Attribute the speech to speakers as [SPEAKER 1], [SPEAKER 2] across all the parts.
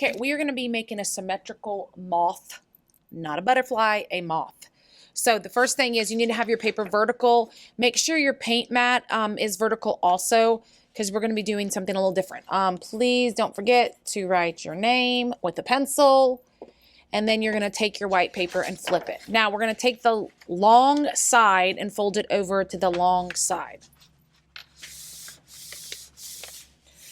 [SPEAKER 1] Okay, we are going to be making a symmetrical moth, not a butterfly, a moth. So the first thing is you need to have your paper vertical. Make sure your paint mat is vertical also, because we're going to be doing something a little different. Please don't forget to write your name with a pencil, and then you're going to take your white paper and flip it. Now we're going to take the long side and fold it over to the long side.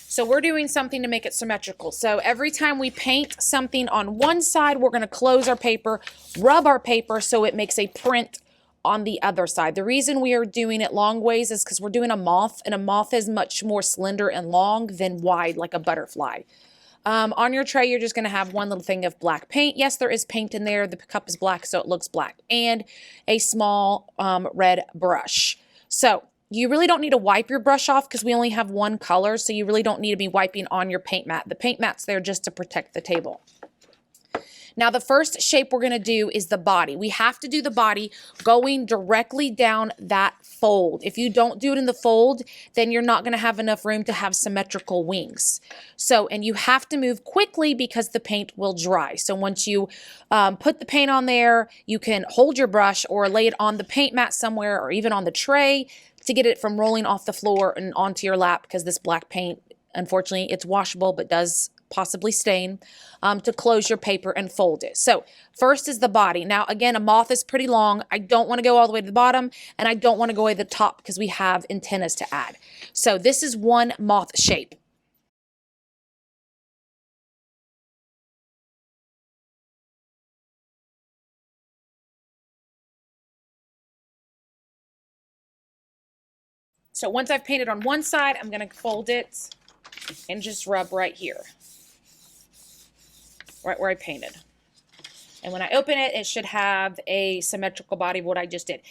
[SPEAKER 1] So we're doing something to make it symmetrical. So every time we paint something on one side, we're going to close our paper, rub our paper so it makes a print on the other side. The reason we are doing it long ways is because we're doing a moth, and a moth is much more slender and long than wide like a butterfly. On your tray, you're just going to have one little thing of black paint. Yes, there is paint in there. The cup is black, so it looks black. And a small red brush. So you really don't need to wipe your brush off because we only have one color, so you really don't need to be wiping on your paint mat. The paint mat's there just to protect the table. Now the first shape we're going to do is the body. We have to do the body going directly down that fold. If you don't do it in the fold, then you're not going to have enough room to have symmetrical wings. So, and you have to move quickly because the paint will dry. So once you put the paint on there, you can hold your brush or lay it on the paint mat somewhere or even on the tray to get it from rolling off the floor and onto your lap, because this black paint, unfortunately, it's washable but does possibly stain, to close your paper and fold it. So first is the body. Now again, a moth is pretty long. I don't want to go all the way to the bottom, and I don't want to go away to the top because we have antennas to add. So this is one moth shape. So once I've painted on one side, I'm going to fold it and just rub right here, right where I painted. And when I open it, it should have a symmetrical body of what I just did.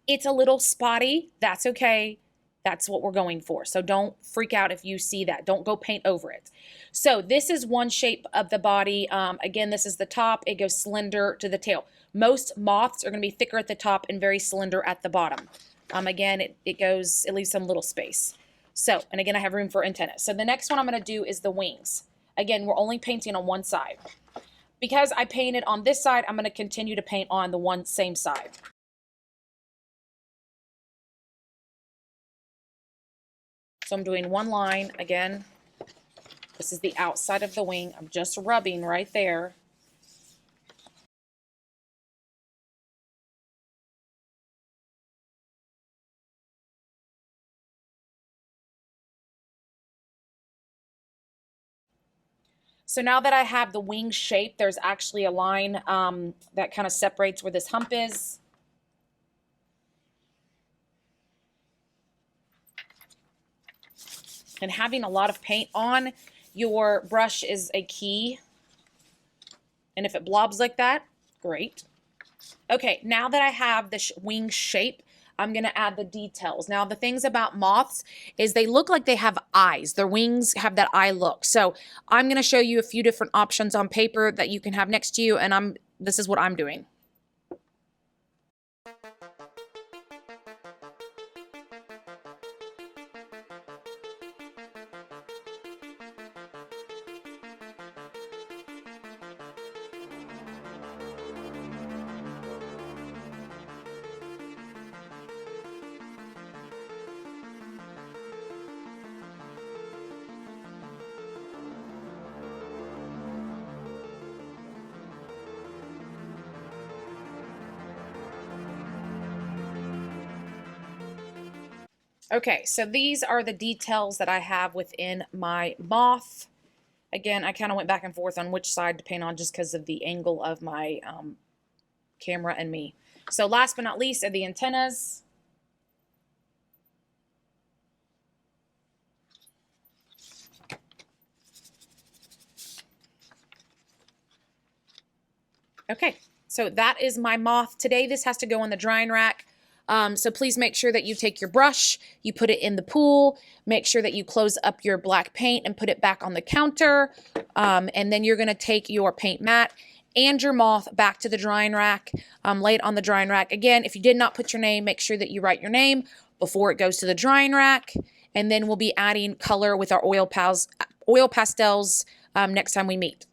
[SPEAKER 1] It's a little spotty. That's okay. That's what we're going for. So don't freak out if you see that. Don't go paint over it. So this is one shape of the body. Again, this is the top. It goes slender to the tail. Most moths are going to be thicker at the top and very slender at the bottom. Again, it leaves some little space. So, and again, I have room for antennas. So the next one I'm going to do is the wings. Again, we're only painting on one side. Because I painted on this side, I'm going to continue to paint on the same side. So I'm doing one line. Again, this is the outside of the wing. I'm just rubbing right there. So now that I have the wing shape, there's actually a line that kind of separates where this hump is. And having a lot of paint on your brush is a key. And if it blobs like that, great. Okay, now that I have the wing shape, I'm going to add the details. Now, the things about moths is they look like they have eyes. Their wings have that eye look. So I'm going to show you a few different options on paper that you can have next to you, and this is what I'm doing. Okay, so these are the details that I have within my moth. Again, I kind of went back and forth on which side to paint on just because of the angle of my camera and me. So last but not least are the antennas. Okay, so that is my moth. Today this has to go on the drying rack. So please make sure that you take your brush, you put it in the pool, make sure that you close up your black paint and put it back on the counter. And then you're going to take your paint mat and your moth back to the drying rack, lay it on the drying rack. Again, if you did not put your name, make sure that you write your name before it goes to the drying rack. And then we'll be adding color with our oil pastels next time we meet.